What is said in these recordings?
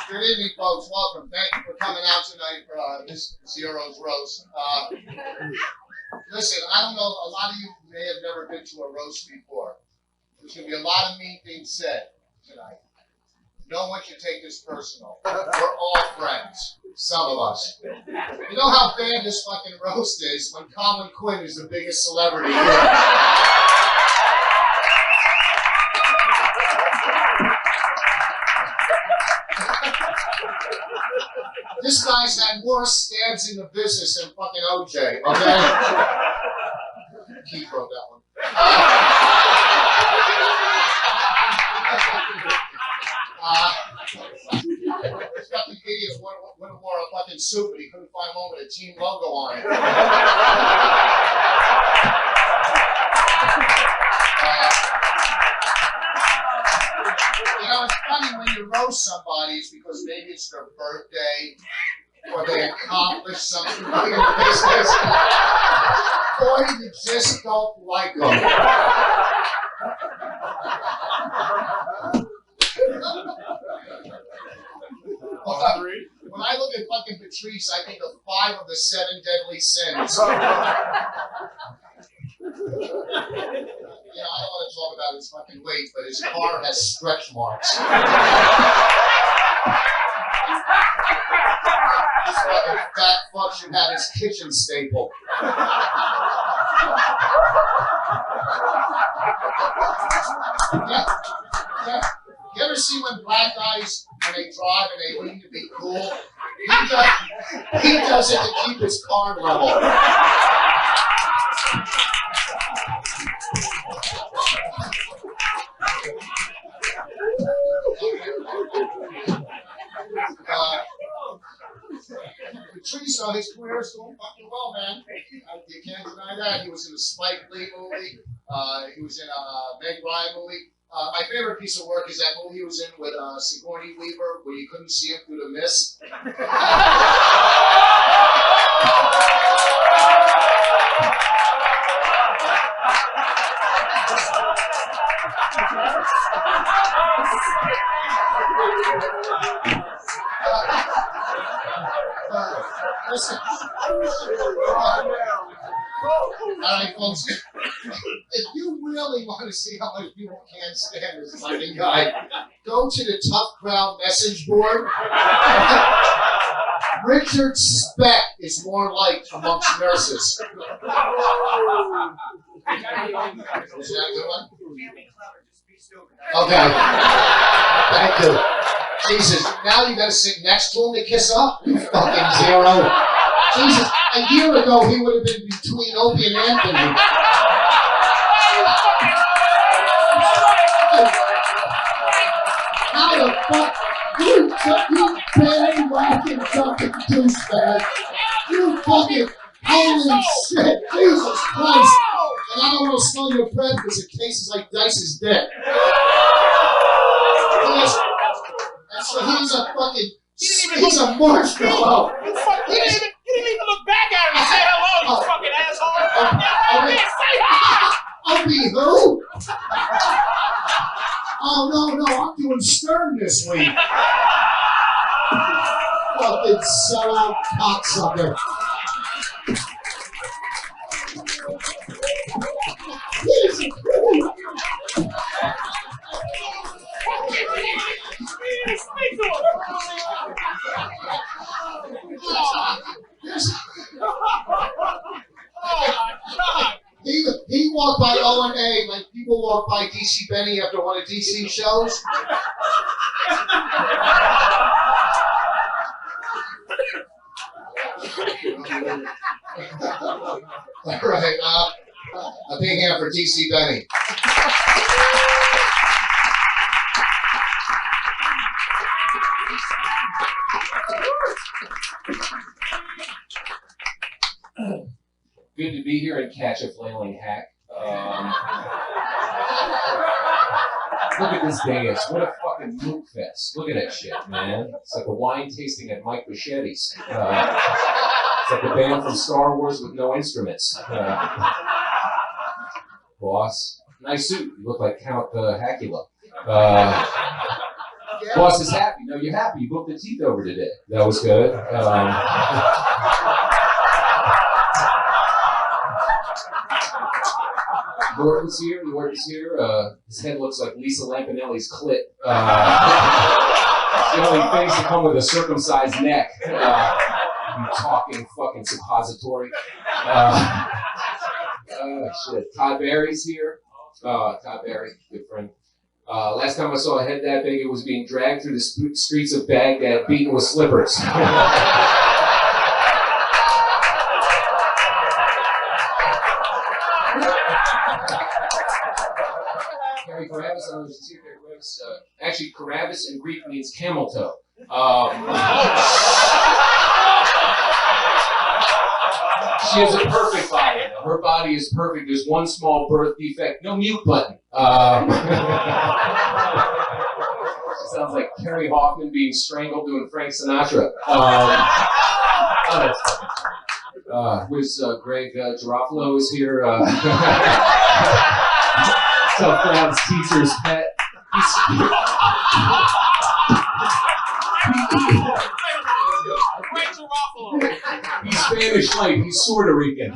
Good evening, folks. Welcome. Thank you for coming out tonight for this Zero's Roast. Listen, I don't know, a lot of you may have never been to a roast before. There's going to be a lot of mean things said tonight. No one should take this personal. We're all friends. Some of us. You know how bad this fucking roast is when Colin Quinn is the biggest celebrity here. This guy's had more stabs in the business than fucking OJ, okay? Keith wrote that one. This fucking idiot would have wore a fucking suit, but he couldn't find one with a team logo on it. You know, it's funny when you roast somebody, it's because maybe it's their birthday, or they accomplished something in the business, or you just don't like them. When I look at fucking Patrice, I think of 5 of the 7 deadly sins. I don't want to talk about his fucking weight, but his car has stretch marks. This fucking fat fuck should have his kitchen staple. You ever see when black guys, when they drive and they lean to be cool? He does it to keep his car level. Patrice, his career is doing fucking well, man. You can't deny that. He was in a Spike Lee movie. He was in a Meg Ryan movie. My favorite piece of work is that movie he was in with Sigourney Weaver, where you couldn't see him through the mist. Listen. All right, folks. If you really want to see how much people can't stand this fucking guy, go to the Tough Crowd message board. Richard Speck is more liked amongst nurses. Is that a good one? Okay. Thank you. Jesus, now you gotta sit next to him to kiss up? You fucking zero. Jesus, a year ago he would have been between Opie and Anthony. How the fuck? You barely walking fucking douchebag. You fucking holy shit, Jesus Christ. And I don't want to smell your breath because it tastes like Dice's dick. So he's a fucking, he's a marshmallow. You didn't even look back at him and say hello, you fucking asshole. Say hi. I'll be who? Oh, no, I'm doing Stern this week. Fucking sellout cocksucker. He walked by O&A like people walk by DC Benny after one of DC shows. All right, a big hand for DC Benny. Good to be here and catch a flailing hack. Look at this dance. What a fucking mook fest. Look at that shit, man. It's like a wine tasting at Mike Michetti's. It's like a band from Star Wars with no instruments. Boss, nice suit. You look like Count Hackula. Boss is happy. No, you're happy. You booked the teeth over today. That was good. Norton's here. Norton's here. His head looks like Lisa Lampanelli's clit. It's the only things that come with a circumcised neck. You talking fucking suppository. Shit. Todd Barry's here. Todd Barry, good friend. Last time I saw a head that big, it was being dragged through the streets of Baghdad, beaten with slippers. Carrie Carabas, I don't know if she's here. Carrie Carabas. Actually, Carabas in Greek means camel toe. She has a perfect body. Her body is perfect. There's one small birth defect. No mute button. She sounds like Kerry Hoffman being strangled doing Frank Sinatra. Where's Greg Girofalo is here. Tough Crowd's teacher's pet. He's Spanish light. He's Puerto Rican.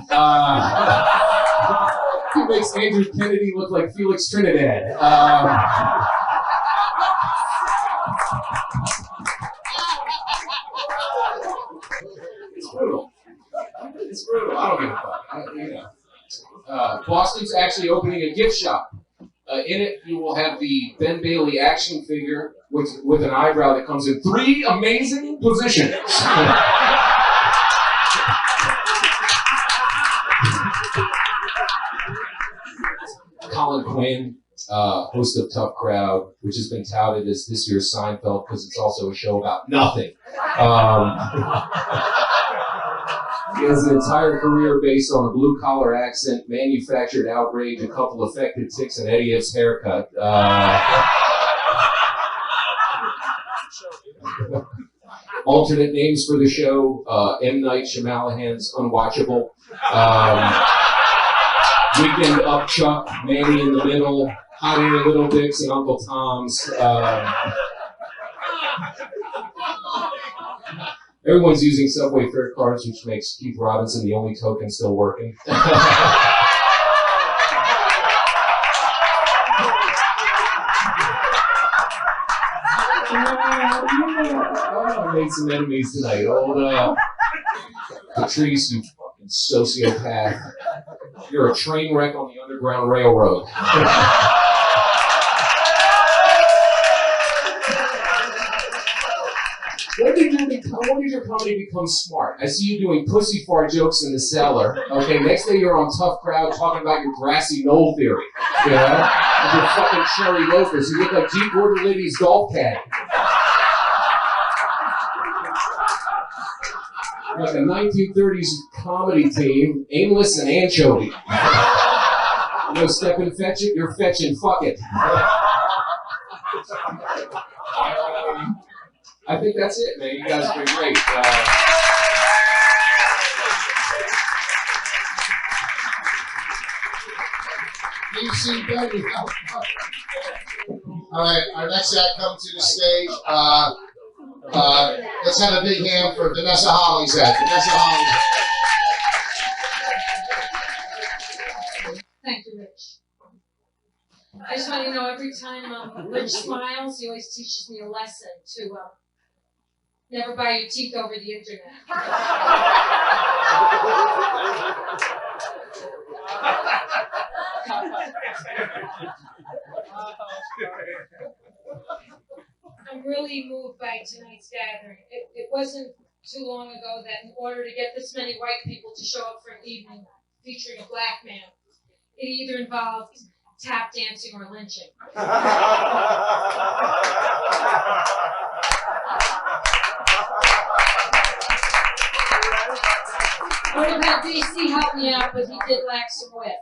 He makes Andrew Kennedy look like Felix Trinidad. It's brutal. It's brutal. I don't give a fuck. Boston's actually opening a gift shop. In it, you will have the Ben Bailey action figure with an eyebrow that comes in 3 amazing positions. Colin Quinn, host of Tough Crowd, which has been touted as this year's Seinfeld because it's also a show about nothing. He has an entire career based on a blue-collar accent, manufactured outrage, a couple affected ticks, and Eddie Iff's haircut. Alternate names for the show, M. Night Shyamalan's Unwatchable, Weekend Upchuck, Manny in the Middle, Hot Air Little Dicks, and Uncle Tom's. Everyone's using subway fare cards, which makes Keith Robinson the only token still working. I made some enemies tonight. Old Patrice, you fucking sociopath. You're a train wreck on the Underground Railroad. When did your comedy become smart? I see you doing pussy fart jokes in the cellar. Okay, next day you're on Tough Crowd talking about your grassy knoll theory. You know? With your fucking cherry loafers. You look like G. Gordon Liddy's golf caddy. Like a 1930s comedy team, aimless and anchovy. You know, step and fetch it, you're fetching fuck it. I think that's it, man. You guys have been great. You see, Betty. All right, our next act comes to the stage. Let's have a big hand for Vanessa Holly's act. Vanessa Holly's act. Thank you, Rich. I just want you to know every time Rich smiles, he always teaches me a lesson to never buy your teeth over the internet. I'm really moved by tonight's gathering. It wasn't too long ago that in order to get this many white people to show up for an evening featuring a black man, it either involved tap dancing or lynching. I would have had DC help me out, but he did lack some wit.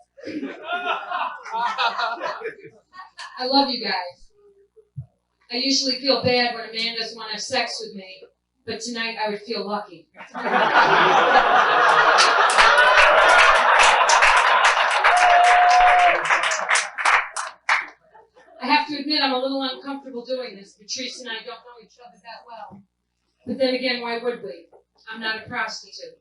I love you guys. I usually feel bad when a man doesn't want to have sex with me, but tonight I would feel lucky. I have have to admit I'm a little uncomfortable doing this. Patrice and I don't know each other that well. But then again, why would we? I'm not a prostitute.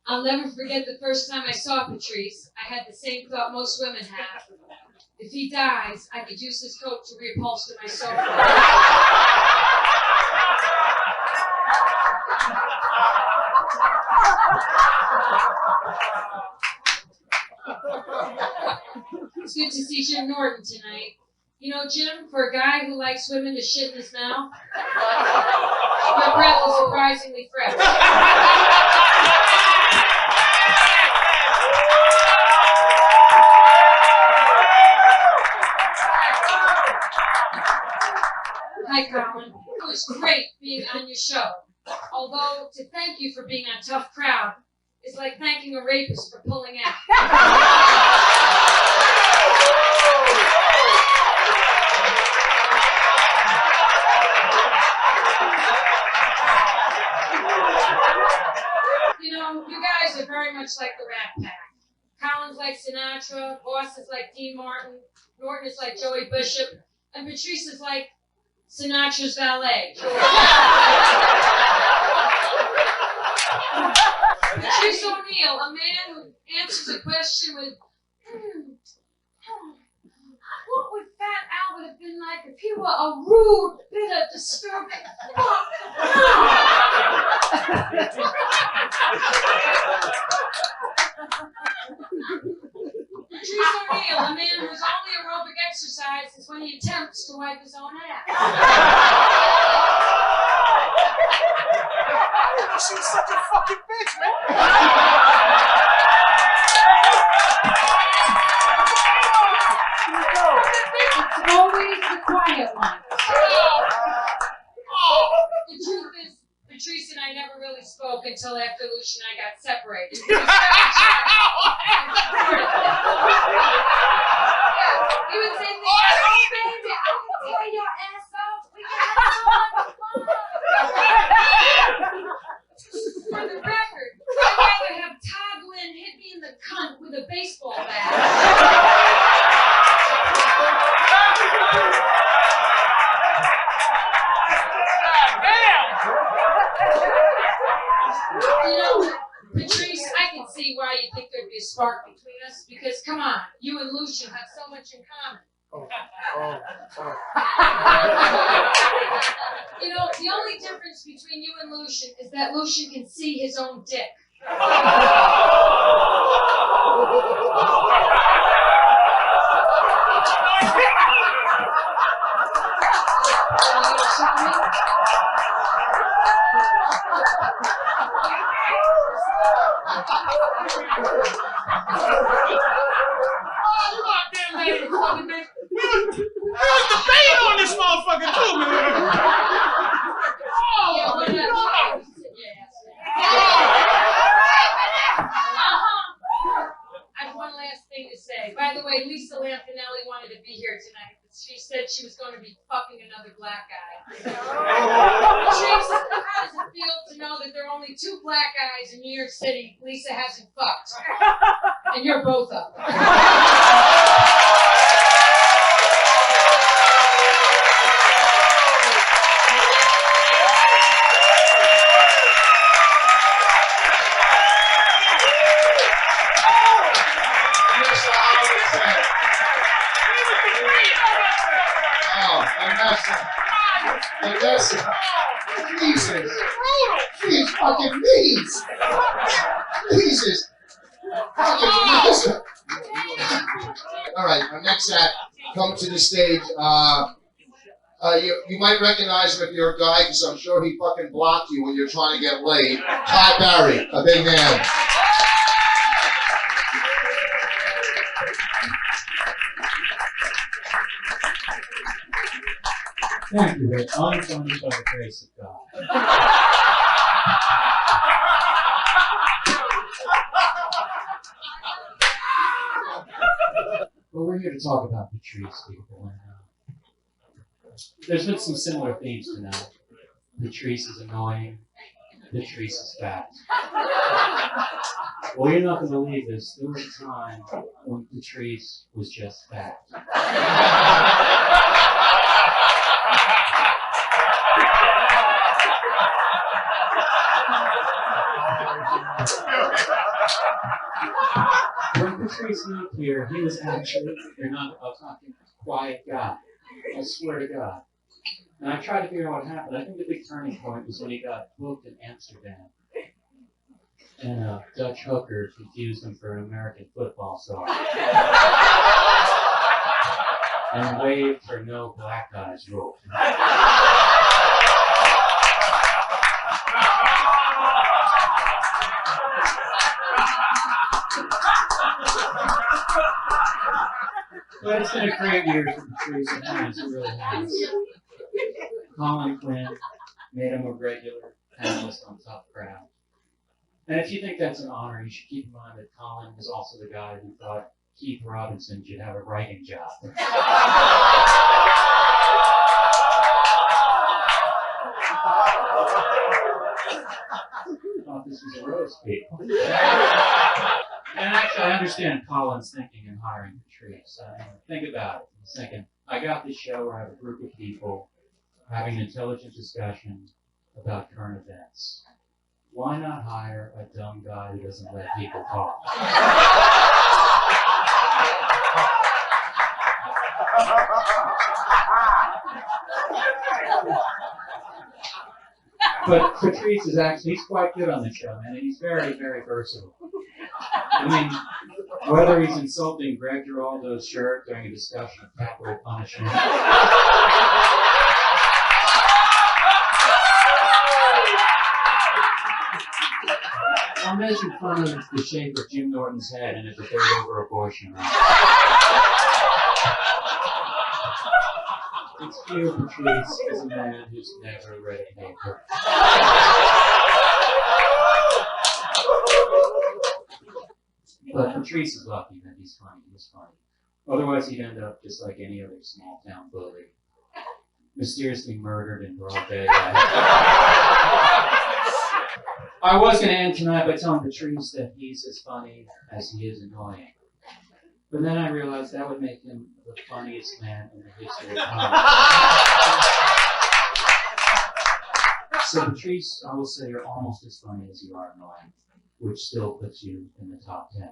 I'll never forget the first time I saw Patrice. I had the same thought most women have. If he dies, I could use his coat to reupholster my sofa. It's good to see Jim Norton tonight. You know, Jim, for a guy who likes women to shit in his mouth, my breath is surprisingly fresh. Hi, Colin. It was great being on your show. Although, to thank you for being on Tough Crowd is like thanking a rapist for pulling out. You know, you guys are very much like the Rat Pack. Colin's like Sinatra, Boss is like Dean Martin, Norton is like Joey Bishop, and Patrice is like Sinatra's valet. Patrice O'Neill, a man who answers a question with, what would Fat Albert have been like if he were a rude, bitter, disturbing fuck? Patrice O'Neill, a man whose only aerobic exercise is when he attempts to wipe his own ass. She's such a fucking bitch, man. It's always the quiet ones. The truth is, Patrice and I never really spoke until after Lucia and I got separated. He was very he would say things like, oh baby, I can tear your ass off. We can have so much fun. For the record, I'd rather have Todd Lynn hit me in the cunt with a baseball bat. You know, Patrice, I can see why you think there'd be a spark between us, because come on, you and Lucian have so much in common. You know, the only difference between you and Lucian is that Lucian can see his own dick. On this motherfucker too, man. Yeah, whatever. I have one last thing to say. By the way, Lisa Lampanelli wanted to be here tonight. She said she was going to be fucking another black guy. Patrice, how does it feel to know that there are only 2 black guys in New York City Lisa hasn't fucked? And you're both of them. Vanessa, Jesus, she's fucking mean. Jesus, fucking Vanessa. All right, our next act, come to the stage. You might recognize him if you're a guy, because I'm sure he fucking blocked you when you're trying to get laid. Todd Barry, a big man. Thank you, Rick. Unfunded by the grace of God. Well, we're here to talk about Patrice, people. And, there's been some similar themes tonight. Patrice is annoying. Patrice is fat. Well, you're not going to believe this. There was a time when Patrice was just fat. When Patrice moved here, he was actually, you're not a fucking quiet guy. I swear to God. And I tried to figure out what happened. I think the big turning point was when he got booked in Amsterdam. And a Dutch hooker confused him for an American football star. And waved for no black guys rule. But it's been a great year for Patrice, and it really has. Colin Quinn made him a regular panelist on Tough Crowd. And if you think that's an honor, you should keep in mind that Colin was also the guy who thought Keith Robinson should have a writing job. I thought this was a roast, people. And actually, I understand Colin's thinking in hiring Patrice. I mean, think about it. He's thinking, I got this show where I have a group of people having an intelligent discussion about current events. Why not hire a dumb guy who doesn't let people talk? But Patrice is actually, he's quite good on the show, man, and he's very, very versatile. I mean, whether he's insulting Greg Giraldo's shirt during a discussion of capital punishment, or making fun of the shape of Jim Norton's head in a debate over abortion rights. It's clear Patrice is a man who's never read a paper. But Patrice is lucky that he's funny. He's funny. Otherwise, he'd end up just like any other small town bully, mysteriously murdered in broad daylight. I was going to end tonight by telling Patrice that he's as funny as he is annoying. But then I realized that would make him the funniest man in the history of comedy. So Patrice, I will say you're almost as funny as you are annoying, which still puts you in the top 10.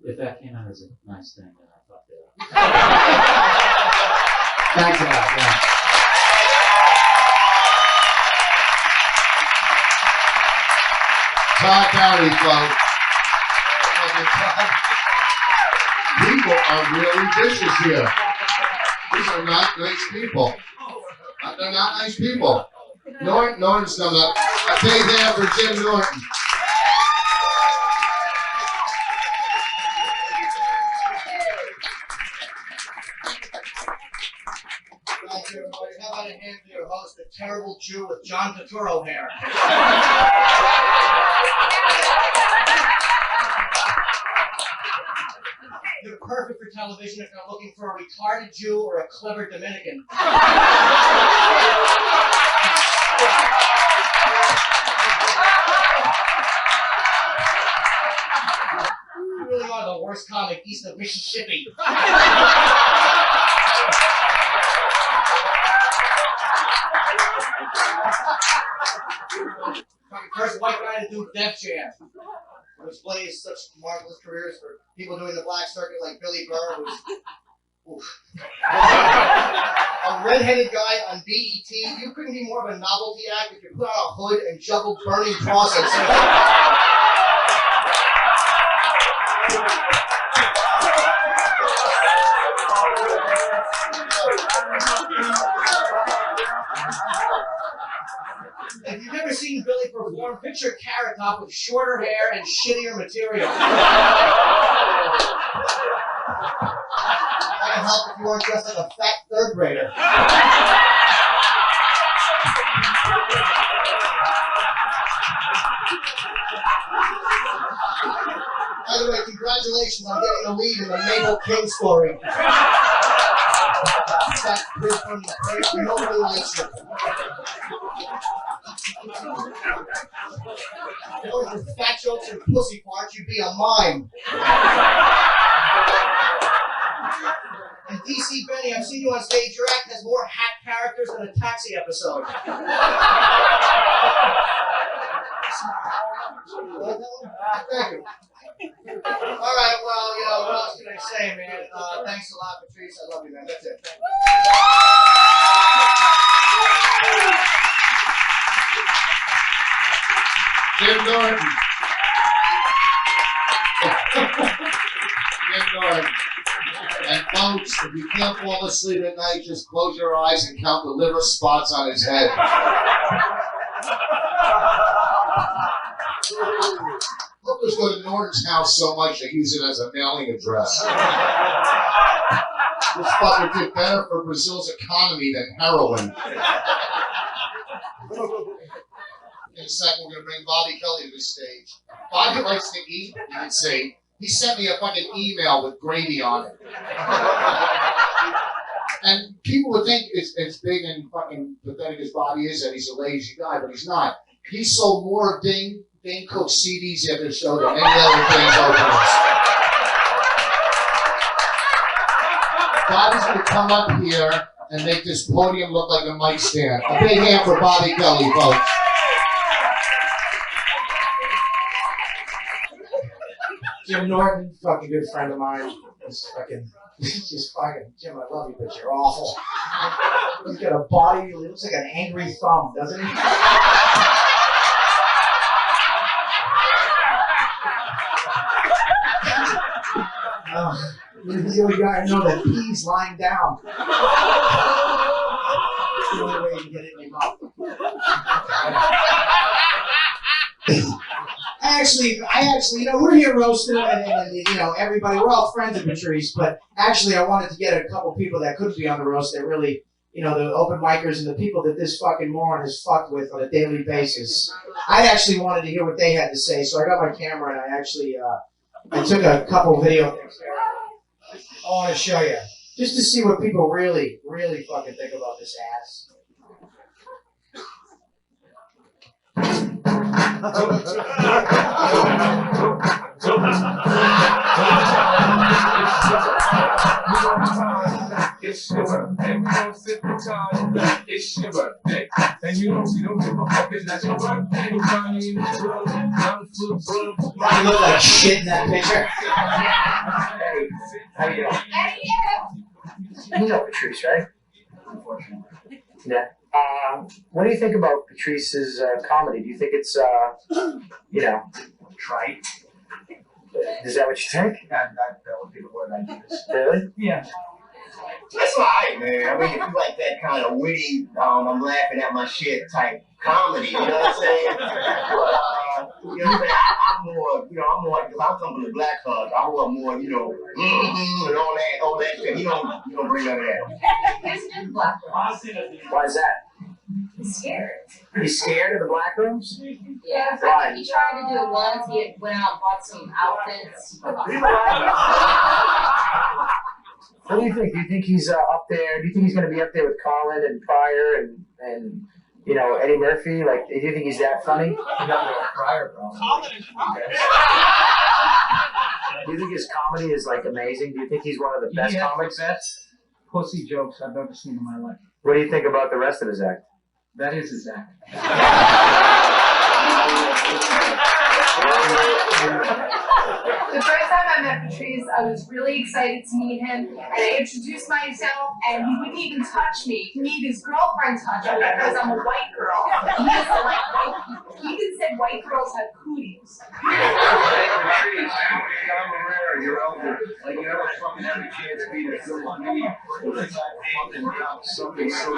If that came out as a nice thing, then I fucked it up. Thanks a lot. Yeah. Todd County, folks. People are really vicious here. These are not nice people. They're not nice people. Norton's coming up. A big hand for Jim Norton. Thank you, everybody. How about a hand to your host, the terrible Jew with John Turturro hair? They're perfect for television if you're looking for a retarded Jew or a clever Dominican. You really are the worst comic east of Mississippi. First white guy to do Def Jam. Displays such marvelous careers for people doing the black circuit like Billy Burr, who's a redheaded guy on BET. You couldn't be more of a novelty act if you put on a hood and juggled burning crosses. If you've ever seen Billy perform, picture Carrot Top with shorter hair and shittier material. That can help if you aren't dressed like a fat third grader. By the way, congratulations on getting the lead in the Mabel King story. That kid from nobody likes you. Going through fat jokes and pussy parts, you'd be a mime. And DC Benny, I've seen you on stage. Your act has more hat characters than a Taxi episode. Thank you. All right, well, you know, what else can I say, man? Thanks a lot, Patrice. I love you, man. That's it. Jim Norton. Jim Norton. And folks, if you can't fall asleep at night, just close your eyes and count the liver spots on his head. Hookers go to Norton's house so much they use it as a mailing address. This fucker did better for Brazil's economy than heroin. In a second, we're going to bring Bobby Kelly to the stage. Bobby likes to eat, you can see. He sent me a fucking email with gravy on it. And people would think it's big and fucking pathetic as Bobby is, that he's a lazy guy, but he's not. He sold more Dane Cook CDs after the show than any other Dane's openers. Bobby's going to come up here and make this podium look like a mic stand. A big hand for Bobby Kelly, folks. Jim Norton, fucking good friend of mine. Just fucking, Jim, I love you, but you're awful. He's got a body, he looks like an angry thumb, doesn't he? He's the only guy I know that pees lying down. That's the only way you can get it in your mouth. I actually, you know, we're here roasting and you know, everybody, we're all friends of Patrice, but actually I wanted to get a couple people that couldn't be on the roast that really, you know, the open micers and the people that this fucking moron has fucked with on a daily basis. I actually wanted to hear what they had to say, so I got my camera and I actually, I took a couple video things here. I want to show you, just to see what people really, really fucking think about this ass. It's your birthday, we don't sit the time. It's your birthday, and you don't give a fuck. It's not your birthday. You find me in the club, I'm full of bug. You look like shit in that picture. Hey, how you doing? You know Patrice, right? Unfortunately. Yeah. What do you think about Patrice's comedy? Do you think it's, you know, trite? Is that what you think? That would be the word I use. Really? Yeah. That's alright, man. I mean, if you like that kind of witty, I'm laughing at my shit type comedy, you know what I'm saying? But, you know what I'm saying? I'm more, because I'm from the Black Hug. I want more, you know, and all that shit. You don't bring none of that. He's in black rooms. Why is that? He's scared. He's scared of the black rooms? Yeah, Why? he tried to do it once. He went out and bought some outfits. What do you think? Do you think he's up there? Do you think he's going to be up there with Colin and Pryor and you know, Eddie Murphy? Like, do you think he's that funny? He's up there with Pryor, bro. Colin and Pryor. Do you think his comedy is like amazing? Do you think he's one of the best comics? Best pussy jokes I've ever seen in my life. What do you think about the rest of his act? That is his act. The first time I met Patrice, I was really excited to meet him, and I introduced myself, and he wouldn't even touch me. He made his girlfriend touch me because I'm a white girl. He doesn't like white people. He even said white girls have cooties. Hey, Patrice, I'm aware you're elder. Like, you never fucking have a chance to be there. Good on me. It's like fucking out something so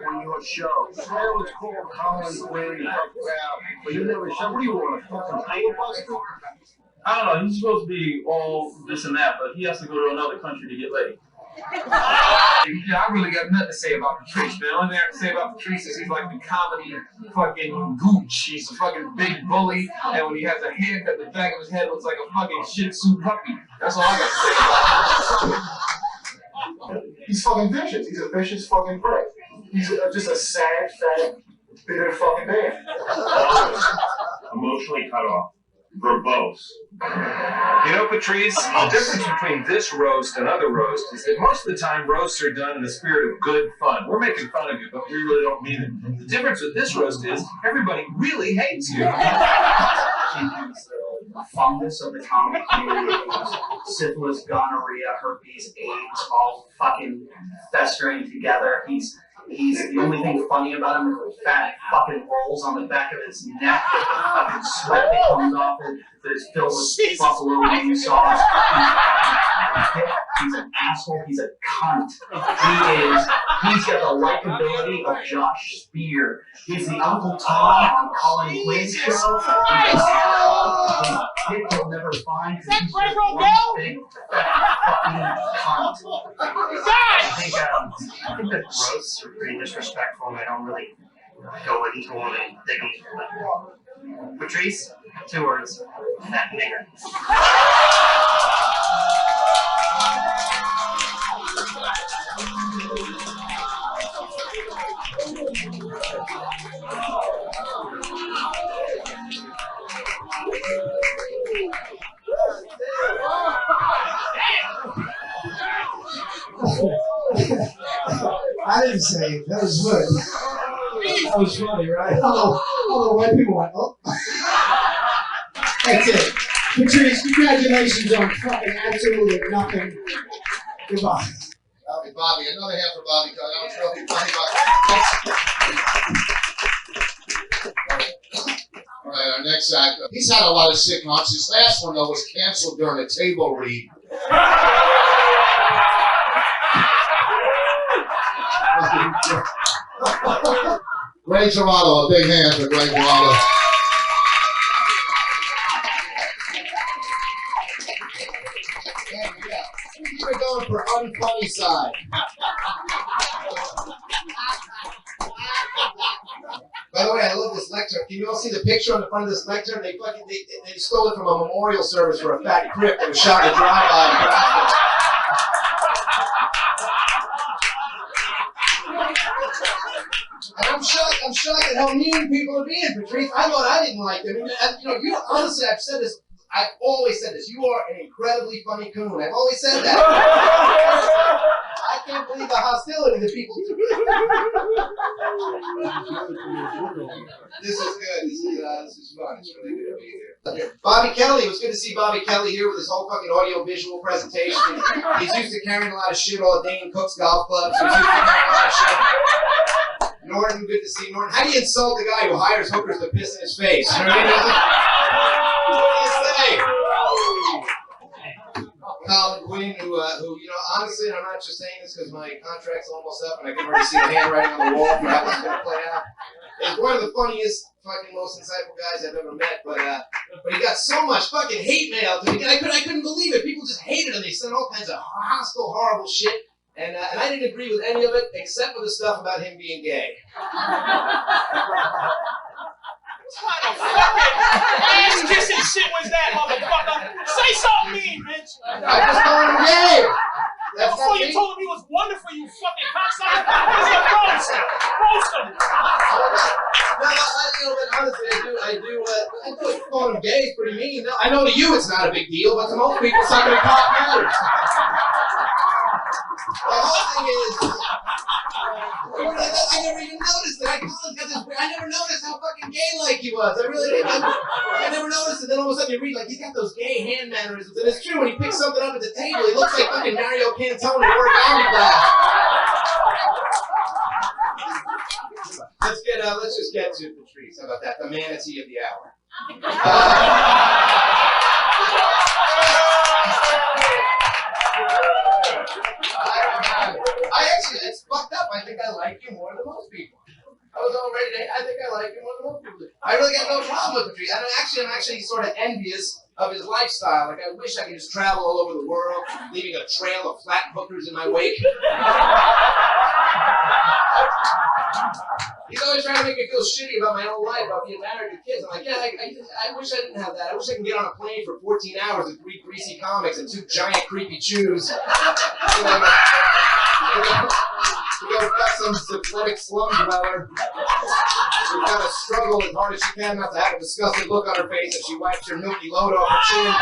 on your show. That was cool. Colin's wearing a crowd. But you never show. What do you want? A fucking filibuster? I don't know, he's supposed to be all this and that, but he has to go to another country to get laid. I really got nothing to say about Patrice, man. The only thing I have to say about Patrice is he's like the comedy fucking gooch. He's a fucking big bully, and when he has a haircut, the back of his head looks like a fucking Shih Tzu puppy. That's all I got to say about him. He's fucking vicious. He's a vicious fucking prick. He's just a sad, fat, bitter fucking man. Emotionally cut off. Verbose. You know, Patrice, the difference between this roast and other roasts is that most of the time roasts are done in the spirit of good fun. We're making fun of you, but we really don't mean it. The difference with this roast is everybody really hates you. Fungus of the comedy community, syphilis, gonorrhea, herpes, AIDS, all fucking festering together. He's the only thing funny about him is the fat fucking rolls on the back of his neck, the fucking sweat that comes off it that is filled with buffalo wing sauce. He's an asshole. He's a cunt. He's got the likability of Josh Spear. He's the Uncle Tom on Colin Quinn's show. He's a kid you'll never find. Is that Greg Rodell? Big fat fucking cunt. I think that roasts are pretty disrespectful, and I don't really go into them and dig them. Patrice, 2 words: fat nigger. I didn't say it. That was good. That was funny, right? All the white people went, oh. That's it. Patrice, congratulations on fucking absolutely nothing. Goodbye. Bobby, another hand for Bobby. I'm thrilled Bobby. All right, our next act. He's had a lot of sitcoms. His last one, though, was canceled during a table read. Greg Giraldo, a big hand for Greg Giraldo. We're going for unfunny side. By the way, I love this lectern. Can you all see the picture on the front of this lectern? They stole it from a memorial service for a fat crip that was shot in a drive-by. And I'm shocked at how mean people are being, Patrice. I thought I didn't like them. You honestly, I've always said this. You are an incredibly funny coon. I've always said that. I can't believe the hostility that people do. This is good. This is fun. It's really good to be here. Bobby Kelly. It was good to see Bobby Kelly here with his whole fucking audio-visual presentation. He's used to carrying a lot of shit all day in Cook's Golf Club. So he's used to carrying a lot of shit. Norton, good to see Norton. How do you insult the guy who hires hookers to piss in his face? You know what I mean? Colin Quinn, who, honestly, and I'm not just saying this because my contract's almost up and I can already see the handwriting on the wall for how this is going to play out. He's one of the funniest, fucking most insightful guys I've ever met, but he got so much fucking hate mail to me. I couldn't believe it. People just hated him. They sent all kinds of hostile, horrible shit. And I didn't agree with any of it except for the stuff about him being gay. What kind of fucking ass kissing shit was that, motherfucker? Say something mean, bitch. I just told him gay. That's before you told him he was wonderful, you fucking cocksucker. What is your roast? Roast him. No, but honestly, I do calling him gay is pretty mean. No, I know to you it's not a big deal, but to most people, sucking a cock matters. The whole thing is, I never even noticed it. I never noticed how fucking gay-like he was. I really didn't. I never noticed it. Then all of a sudden you read, like, he's got those gay hand mannerisms. And it's true, when he picks something up at the table, he looks like fucking Mario Cantone in origami class. Let's just get to Patrice. How about that? The manatee of the hour. It's fucked up. I think I like you more than most people. I was all ready to. I think I like you more than most people. I really got no problem with Patrice. I'm actually sort of envious of his lifestyle. Like, I wish I could just travel all over the world, leaving a trail of flat hookers in my wake. He's always trying to make me feel shitty about my own life, about being married with kids. I'm like, yeah, I wish I didn't have that. I wish I could get on a plane for 14 hours with 3 greasy comics and 2 giant creepy chews. We go got some syphilitic slum dweller. She's got to struggle as hard as she can not to have a disgusted look on her face as she wipes her milky load off her chin.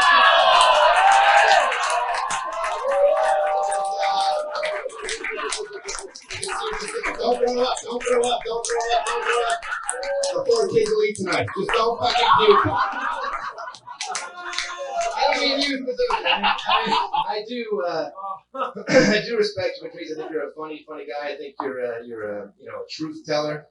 Don't throw up, don't throw up, don't throw up, don't throw up. The poor kids will eat tonight. Just don't fucking puke. I don't mean you specifically. I do respect you, Patrice. I think you're a funny guy. I think you're a truth teller.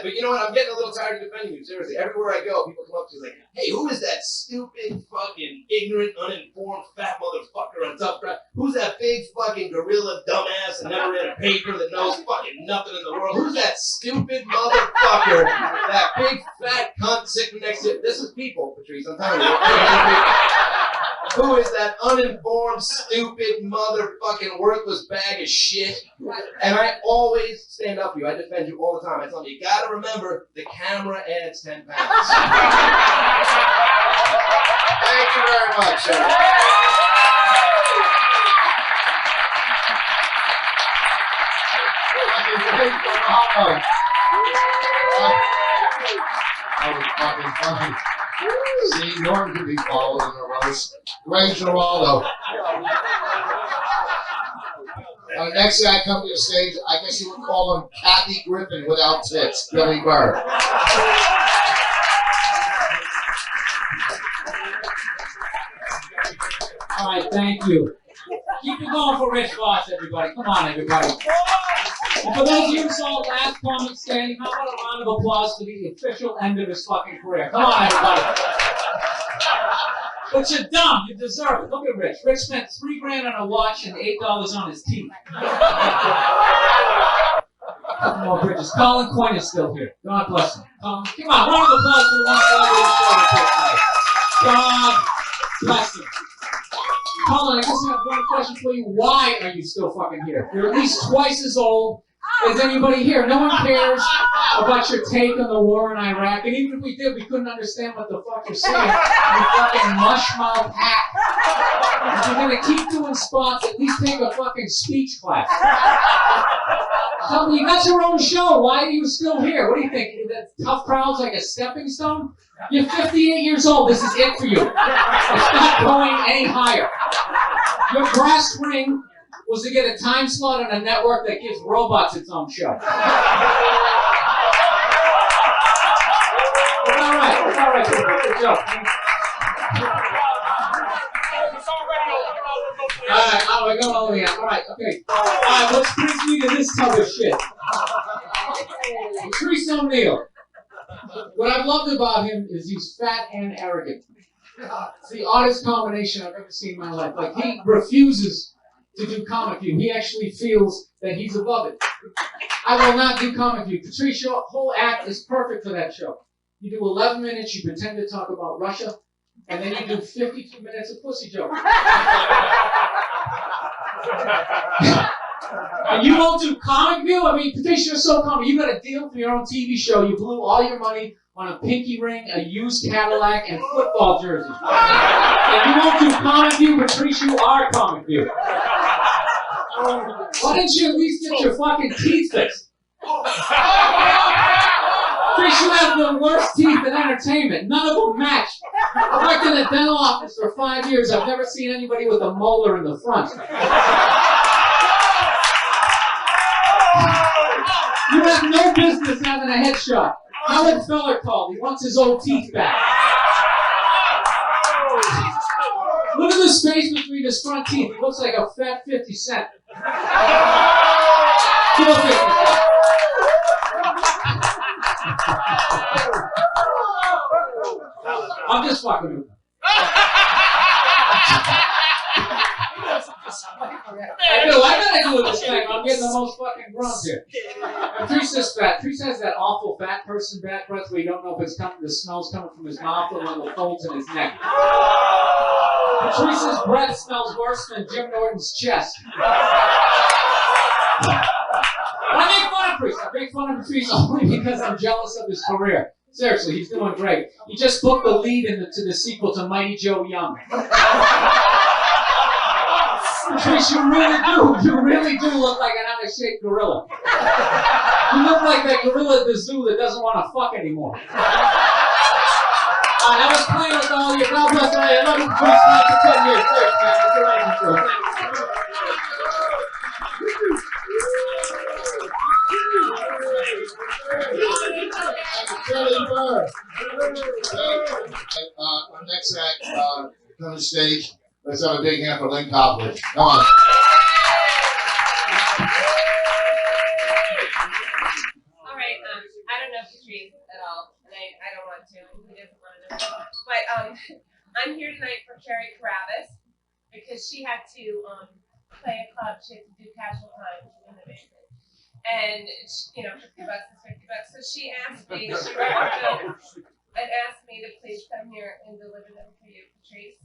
But you know what? I'm getting a little tired of defending you. Seriously, everywhere I go, people come up to me like, "Hey, who is that stupid, fucking, ignorant, uninformed, fat motherfucker on Tough Crowd? Who's that big fucking gorilla dumbass that never read a paper that knows fucking nothing in the world? Who's that stupid motherfucker? That big fat cunt sitting next to you?" This is people, Patrice. I'm telling you. Who is that uninformed, stupid, motherfucking, worthless bag of shit? And I always stand up for you. I defend you all the time. I tell them, you gotta remember, the camera adds 10 pounds. Thank you very much, sir. That was fucking funny. See, Norm can be followed in a roast. Greg Giraldo. Next guy coming to the stage, I guess you would call him Kathy Griffin without tits, Billy Burr. All right, thank you. Keep it going for Rich Voss, everybody. Come on, everybody. And for those of you who saw the last comic standing, how about a round of applause for the official end of his fucking career? Come on, everybody. But you're dumb. You deserve it. Look at Rich. Rich spent $3 grand on a watch and $8 on his teeth. Come on, Bridges. Colin Quinn is still here. God bless him. Come on, round of applause for the one tonight. God bless him. Colin, I guess I have one question for you. Why are you still fucking here? You're at least twice as old as anybody here. No one cares about your take on the war in Iraq. And even if we did, we couldn't understand what the fuck you're saying. You fucking mush-mouth hack. If you're gonna keep doing spots, at least take a fucking speech class. Tell me, you got your own show. Why are you still here? What do you think? That Tough Crowd's like a stepping stone? You're 58 years old. This is it for you. It's not going any higher. Your brass ring was to get a time slot on a network that gives robots its own show. It's all right. It's all right. Good job. All right, we're going all the way out. All right, okay. All right, let's brings me to this type of shit. Patrice O'Neal. What I've loved about him is he's fat and arrogant. It's the oddest combination I've ever seen in my life. Like, he refuses to do Comic View. He actually feels that he's above it. I will not do Comic View. Patrice, your whole act is perfect for that show. You do 11 minutes, you pretend to talk about Russia, and then you do 52 minutes of pussy jokes. And you won't do Comic View? I mean, Patrice, you're so common. You got a deal for your own TV show. You blew all your money on a pinky ring, a used Cadillac, and football jerseys. And you won't do Comic View, Patrice, you are Comic View. Why didn't you at least get your fucking teeth fixed? Patrice, you have the worst teeth in entertainment. None of them match. I worked in a dental office for 5 years. I've never seen anybody with a molar in the front. You have no business having a headshot. Howard Feller called. He wants his old teeth back. Look at the space between his front teeth. He looks like a fat 50 Cent. Give him 50 Cent. I'm just fucking with him. I gotta do it this time. I'm getting the most fucking grunts here. Patrice is fat. Patrice has that awful fat person back breath where you don't know if it's coming, the smell's coming from his mouth or one of the folds in his neck. Patrice's breath smells worse than Jim Norton's chest. I make fun of Patrice. I make fun of Patrice only because I'm jealous of his career. Seriously, he's doing great. He just booked the lead to the sequel to Mighty Joe Young. Patrice, you really do look like an out-of-shape gorilla. You look like that gorilla at the zoo that doesn't want to fuck anymore. I was playing with all you. God bless you. I love you, Patrice, for 10 years. Thanks, man. It's your life intro. Our next act, come to the stage. Let's have a big hand for Lynn Copley. Come on. All right, I don't know Patrice at all, and I don't want to, and he doesn't want to know. But I'm here tonight for Carrie Carabas because she had to play a club. She had to do casual time in the basement. And, you know, $50 is $50. So she wrote a note and asked me to please come here and deliver them for you, Patrice,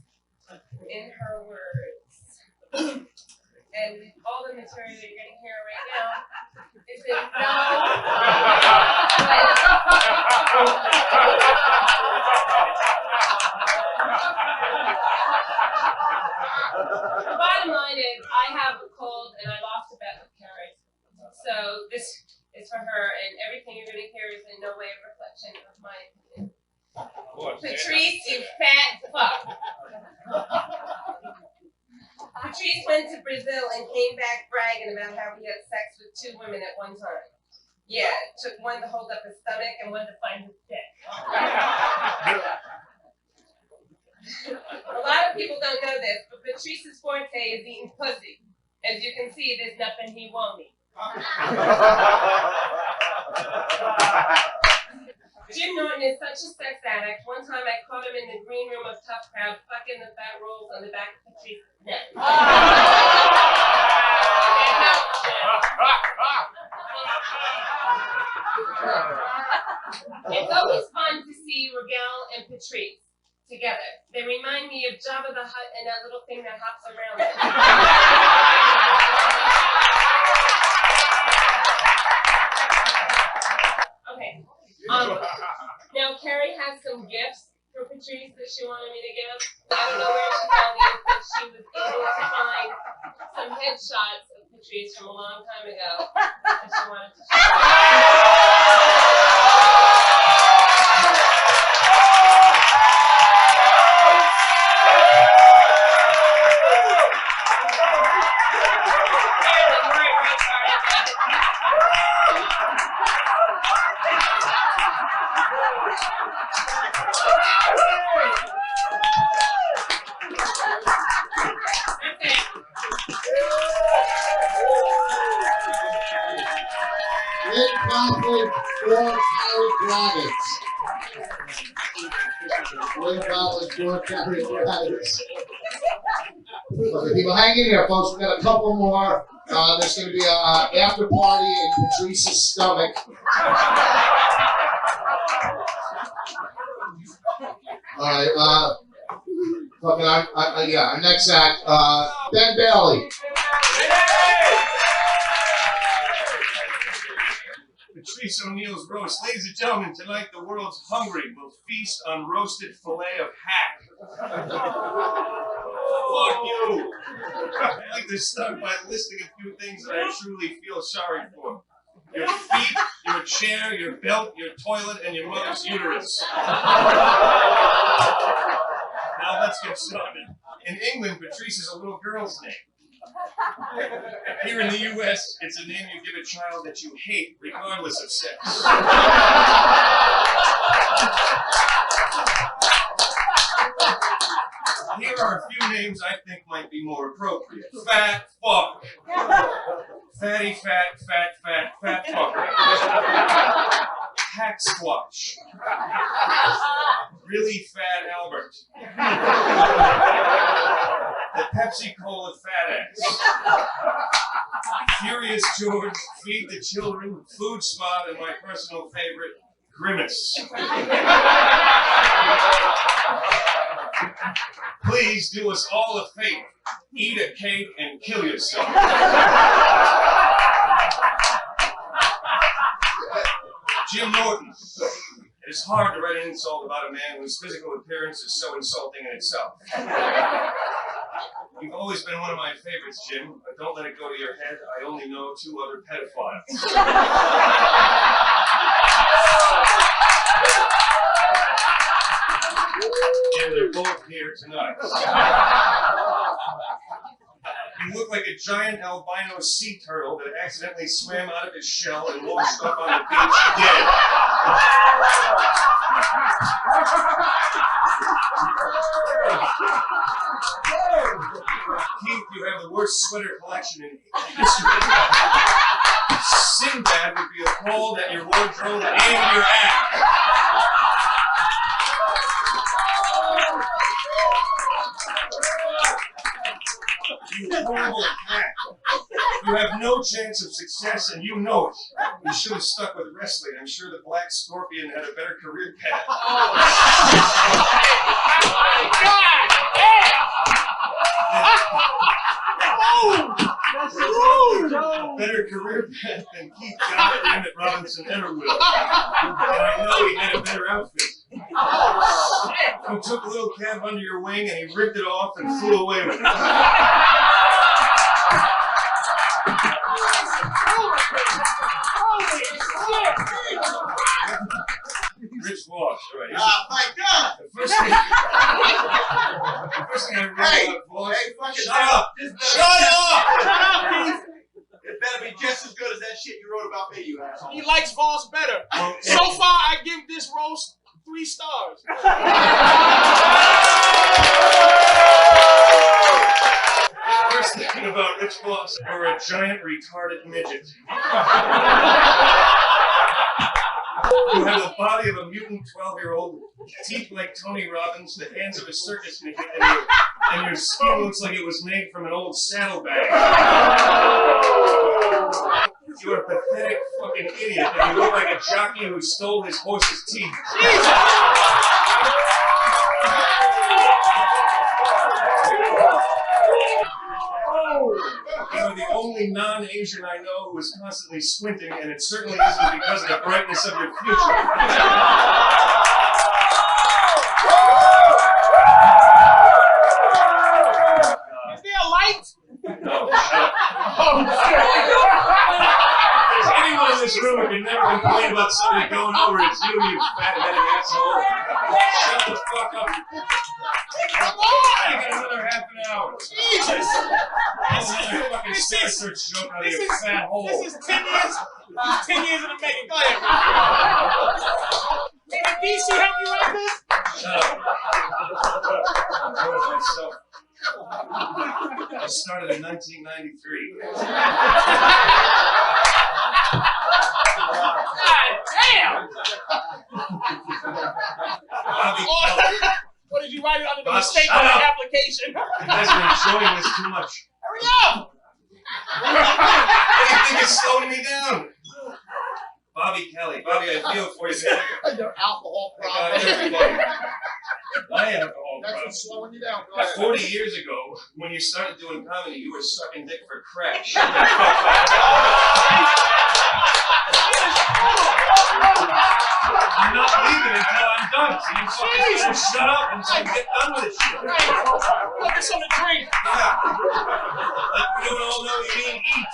in her words. And all the material you're going to hear right now is in The bottom line is I have a cold and I lost a bet with Carrie. So this is for her, and everything you're going to hear is in no way a reflection of my opinion. Patrice, you fat fuck. Patrice went to Brazil and came back bragging about how he had sex with 2 women at one time. Yeah, it took one to hold up his stomach and one to find his dick. A lot of people don't know this, but Patrice's forte is eating pussy. As you can see, there's nothing he won't eat. Jim Norton is such a sex addict. One time I caught him in the green room of Tough Crowd fucking the fat rolls on the back of Patrice's neck. It's always fun to see Rigel and Patrice together. They remind me of Jabba the Hutt and that little thing that hops around. Okay. Now Carrie has some gifts for Patrice that she wanted me to give. I don't know where she found these, but she was able to find some headshots of Patrice from a long time ago that she wanted to share. Lynn Copley for Carrie Carabas. Lynn Copley for Carrie Carabas. Okay, people, hang in here, folks. We've got a couple more. There's going to be an after party in Patrice's stomach. All right. Our next act, Ben Bailey. Patrice O'Neill's roast. Ladies and gentlemen, tonight the world's hungry will feast on roasted fillet of hack. Fuck you! I'd like to start by listing a few things that I truly feel sorry for. Your feet, your chair, your belt, your toilet, and your mother's uterus. Now let's get started. In England, Patrice is a little girl's name. Here in the U.S., it's a name you give a child that you hate, regardless of sex. Here are a few names I think might be more appropriate. Fat fuck. Fatty fat fucker. Hack squatch. Really fat Albert. The Pepsi Cola fat ass. Furious George, Feed the Children, Food Spot, and my personal favorite, Grimace. Please do us all a favor. Eat a cake and kill yourself. Jim Norton. It is hard to write an insult about a man whose physical appearance is so insulting in itself. You've always been one of my favorites, Jim, but don't let it go to your head. I only know 2 other pedophiles. And they're both here tonight. You look like a giant albino sea turtle that accidentally swam out of his shell and washed up on the beach dead. Keith, you have the worst sweater collection in history. Sinbad would be appalled at your wardrobe and your act. You horrible hack. You have no chance of success and you know it. You should have stuck with wrestling. I'm sure the Black Scorpion had a better career path. A better career path than Keith Emmett Robinson ever will. And I know he had a better outfit. He took a little cab under your wing and he ripped it off and flew away with it. Rich Walsh, right? My God! The first thing I read about Walsh. Hey, fucking Shut up! Shut up! It better be just as good as that shit you wrote about me, you asshole. He likes Voss better. So far, I give this roast 3 stars. First thing about Rich Voss, you're a giant retarded midget. You have the body of a mutant 12-year-old, teeth like Tony Robbins, the hands of a circus midget, and your skin looks like it was made from an old saddlebag. You're a pathetic fucking idiot, and you look like a jockey who stole his horse's teeth. You're the only non-Asian I know who is constantly squinting, and it certainly isn't because of the brightness of your future. Is there a light? No, shut up. If there's anyone in this room who can never complain about somebody going over, it's you, you fat-headed asshole. Shut the fuck up. Come on! I got another half an hour. Jesus! This is a fucking Star Search joke out of your fat hole. This is 10 years. 10 years in the making. Go ahead. Did DC help you write this? Shut up. I wrote it myself. I started in 1993. God damn! Bobby Kelly. What did you write it under the Bob, mistake shut on the up. application? You guys are enjoying this too much. Hurry up! What do you think is slowing me down? Bobby Kelly. Bobby, I feel for you, man. Your alcohol I got problem. everybody. My alcohol That's problem. what's slowing you down. Go ahead. 40 years ago, when you started doing comedy, you were sucking dick for crack. I'm not leaving until I'm done. So you fucking better shut up until you get done with this shit. Look at some to drink. Yeah. Like we don't all know you mean eat.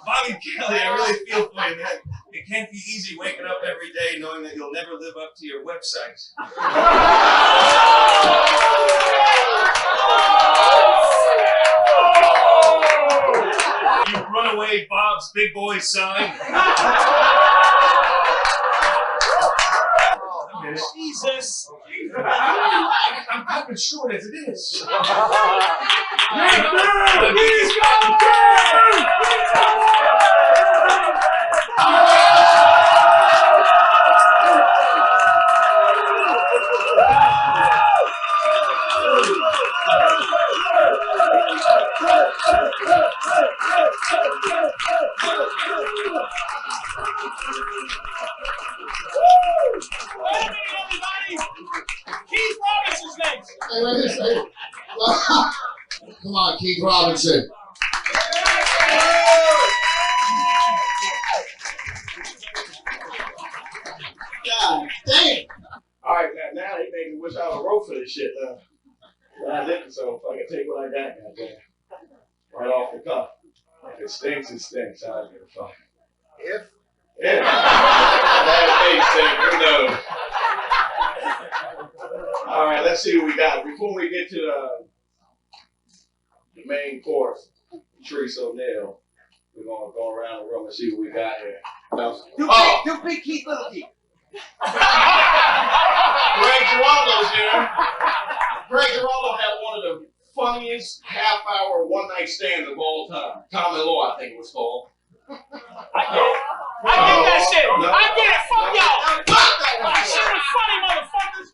Bobby Kelly, I really feel for you, man. It can't be easy waking up every day knowing that you'll never live up to your website. You runaway Bob's Big Boy sign. Jesus. I'm cutting short as it is. Keith Robinson's next. Hey, wait a second. Come on, Keith Robinson. they make me wish I was wrote for this shit now. But I didn't, so fucking take what I got, goddamn. Right off the cuff. If it stinks, it stinks. I don't give a fuck. If? Yeah. That makes sense. Who knows? All right, let's see what we got. Before we get to the main course, Patrice O'Neal, we're going to go around the room and see what we got here. Do big Keith, little Keith. Greg Giraldo's here. Greg Giraldo had one of the funniest half-hour one-night stands of all time. Tom and Law, I think it was called. I get it. I get that shit. No. I get it. Fuck y'all. That shit was funny, motherfuckers.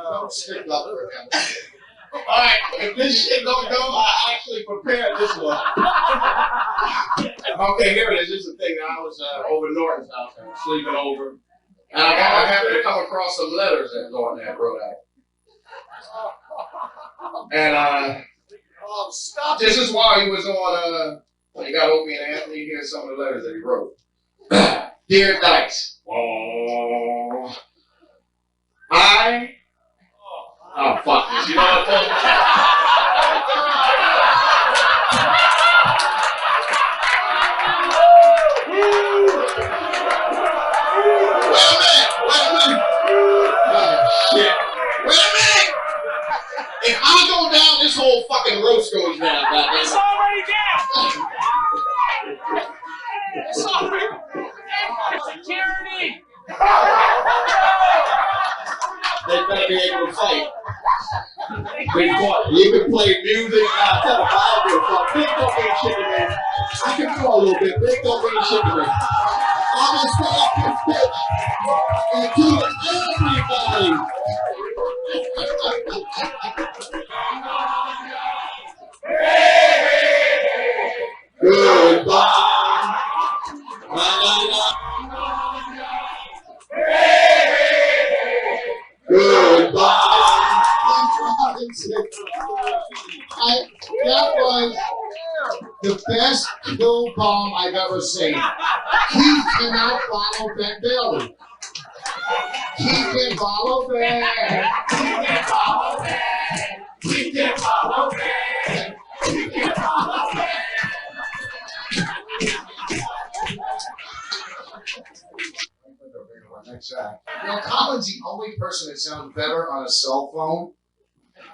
Don't stick up for him. Alright, if this shit don't go, I actually prepared this one. Okay, here it is. This is the thing. I was over Norton's house and sleeping over. And I happened to come across some letters that Norton had wrote out. And Oh, stop this is while he was on, when he got Opie and Anthony, here's some of the letters that he wrote. Dear Dice, oh, fuck this, you know what I'm Wait a minute. Oh, shit. Wait a minute. If I go down, this whole fucking roast goes down. It's already down. It's already security. They better be able to fight. You can play music. Tell them, I don't give a fuck. Big don't mean shit to me. I can throw a little bit. Big don't mean shit to me. I'm gonna slap this bitch and do everybody. Goodbye. Goodbye. That was the best kill bomb I've ever seen. Keith cannot follow Ben Bailey. Keith can follow Ben. Keith can follow Ben. Keith can follow Ben. Keith can follow Ben. Next act. You know, Colin's the only person that sounds better on a cell phone.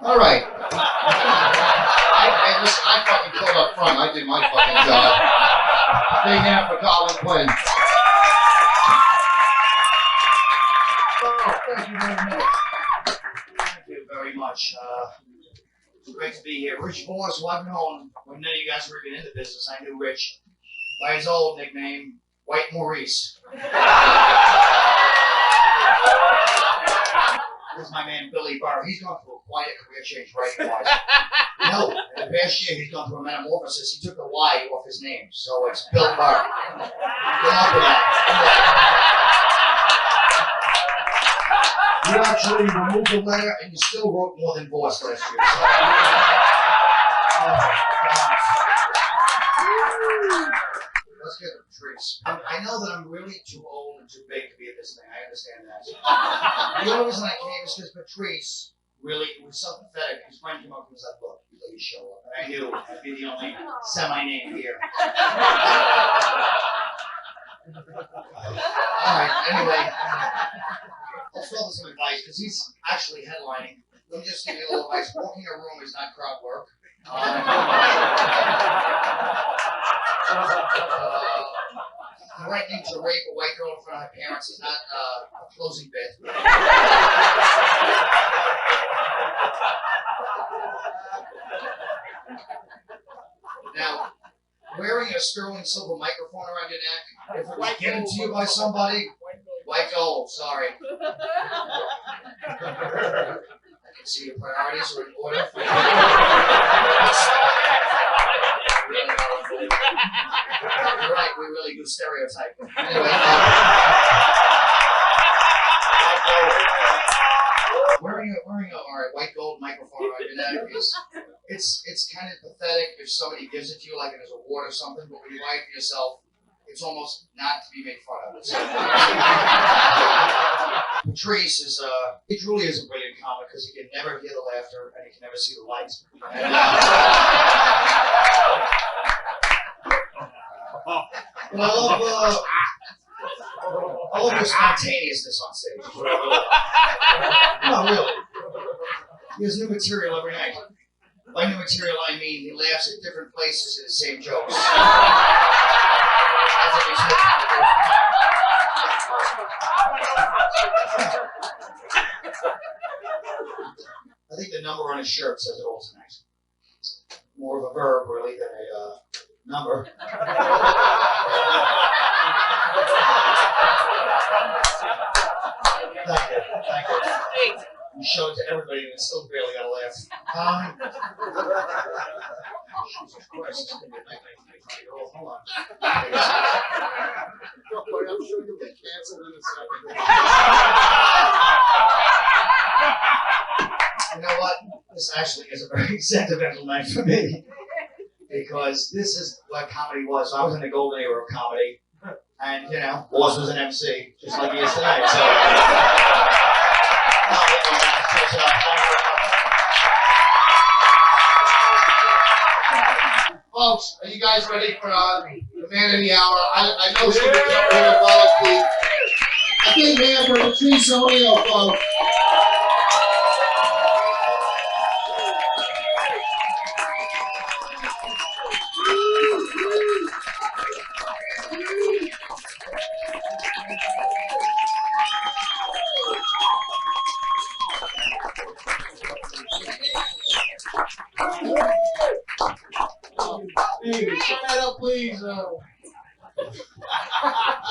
All right. Listen, I fucking killed up front. I did my fucking job. Big hand for Colin Quinn. Oh, thank you very much. Thank you very much. It's great to be here. Rich Morris, who I've known when none of you guys were even in the business. I knew Rich by his old nickname, White Maurice. This is my man Billy Burr. He's gone through quite a career change writing-wise. No, in the past year he's gone through a metamorphosis. He took the Y off his name, so it's Bill Burr. Get on with that. You actually removed the letter and you still wrote more than Voice last year. So. Let's get it, Patrice. I know that I'm really too old and too big to be at this thing. I understand that. The only reason I came is because Patrice really was so pathetic. His friend came up and was like, look, you show up. And I knew I'd be the only semi-name here. Alright, anyway. I'll throw this some advice because he's actually headlining. Let me just give you a little advice. Walking a room is not crowd work. Threatening to rape a white girl in front of her parents is not a closing bit. Now, wearing a sterling silver microphone around your neck, if it was given to you by somebody, white gold, sorry. I can see your priorities are in order for you. You're right, we really do stereotype. Anyway, wearing a white gold microphone around your neck it's kind of pathetic if somebody gives it to you like it is a award or something, but when you buy it for yourself, it's almost not to be made fun of. Patrice is, he truly is a brilliant comic because he can never hear the laughter and he can never see the lights. And I love your spontaneousness on stage. No, really. He has new material every night. By new material, I mean he laughs at different places at the same jokes. As if he's listening to the first time. I think the number on his shirt says it all tonight. More of a verb, really, than a number. Thank you. You showed it to everybody and still barely got a laugh. Jesus Christ. Oh, hold on. I'm sure you'll get canceled in a second. You know what? This actually is a very sentimental night for me. Because this is what comedy was. I was in the golden era of comedy. And, you know, Boss was an MC, just like he is tonight. So, folks, are you guys ready for the man of the hour? I know some of you over here follow Steve. I think man for Patrice O'Neill, folks. Hey, turn that up, please. Turn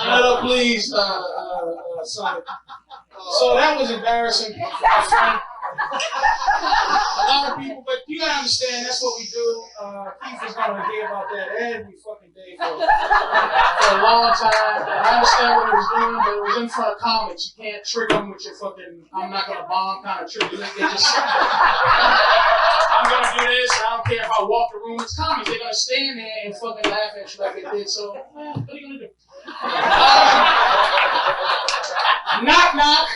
that up, please, son. So that was embarrassing. A lot of people, but you gotta understand, that's what we do. Keith is gonna hear about that every fucking day for a long time. And I understand what he was doing, but it was in front of comics. You can't trick them with your fucking I'm not gonna bomb kind of trick. They just I'm gonna do this, I don't care if I walk the room. It's comics. They're gonna stand there and fucking laugh at you like they did. So, what are you gonna do? Knock, knock.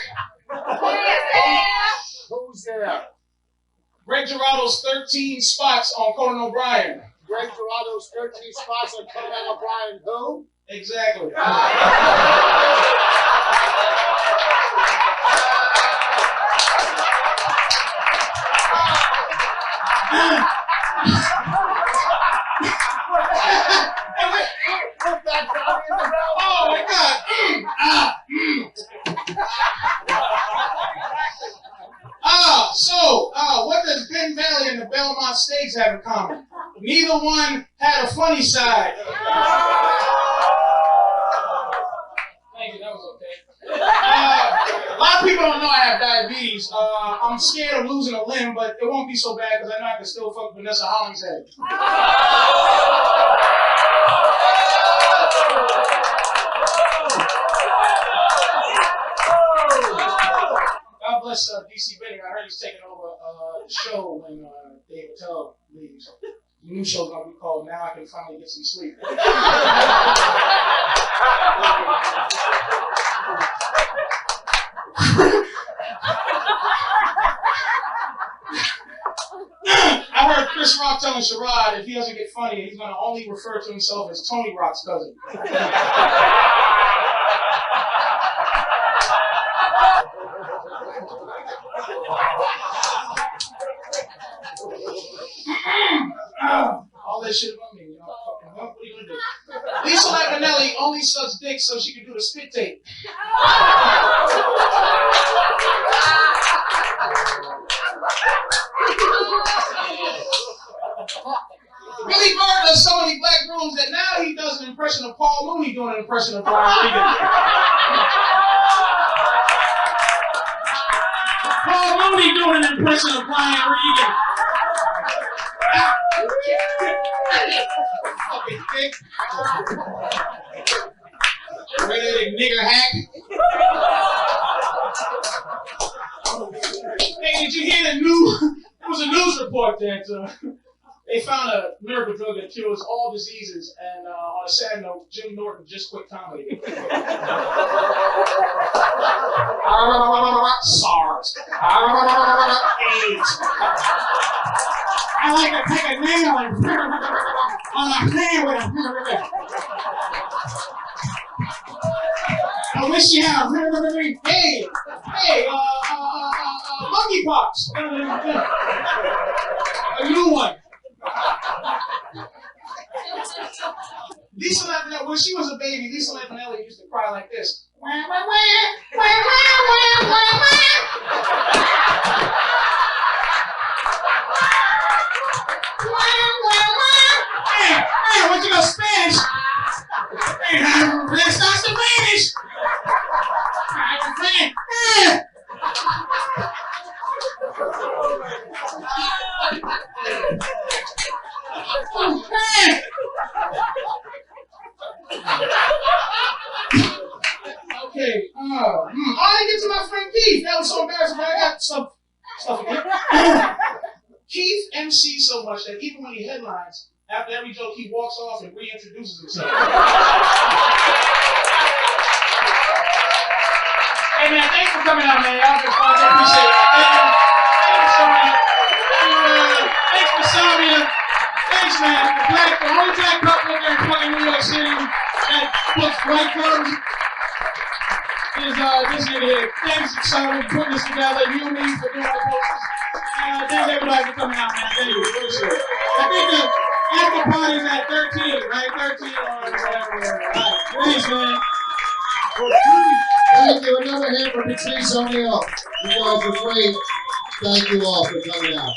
Who's there? Greg Giraldo's 13 spots on Conan O'Brien. Greg Giraldo's 13 spots on Conan O'Brien. Who? Exactly. Oh my God! What does Ben Valley and the Belmont Stakes have in common? Neither one had a funny side. Thank you, that was okay. A lot of people don't know I have diabetes. I'm scared of losing a limb, but it won't be so bad because I know I can still fuck Vanessa Hollingshead. God bless DC Benning. I heard he's taking over the show when Dave Attell leaves. The new show's gonna be called Now I Can Finally Get Some Sleep. I heard Chris Rock telling Sherrod if he doesn't get funny, he's gonna only refer to himself as Tony Rock's cousin. All that shit about me, you know. What are you gonna do? Lisa Lampanelli only sucks dick so she can do the spit tape. Billy Bird does so many black rooms that now he does an impression of Paul Mooney doing an impression of Brian Regan. Paul Mooney doing an impression of Brian Regan. Fucking dick. Red-headed nigger hack. Hey, did you hear the news? There was a news report that they found a miracle drug that cures all diseases, and on a sad note, Jim Norton just quit comedy. like to take a nail and on a hand with a. I wish you had a monkeypox. A new one. Lisa Lampanelli, when she was a baby, Lisa Lampanelli used to cry like this. Hey, what you got Spanish? Hey, let's not Spanish. Okay. I didn't get to my friend Keith. That was so embarrassing, but I got some stuff again. Keith MCs so much that even when he headlines, after every joke, he walks off and reintroduces himself. Hey man, thanks for coming out, man. Y'all been fun. I appreciate it. Thanks for Samia. Thanks, man. The only black couple in there in fucking New York City that puts white clothes is this nigga here. Thanks, Samia, for putting this together. You and me for doing the posters. Thanks everybody for coming out, man. Thank you. Appreciate it. I think the after party's at 13, right? 13 or whatever. Right. Thanks, man. Thank you. Another hand for Patrice O'Neill. You guys are great. Thank you all for coming out.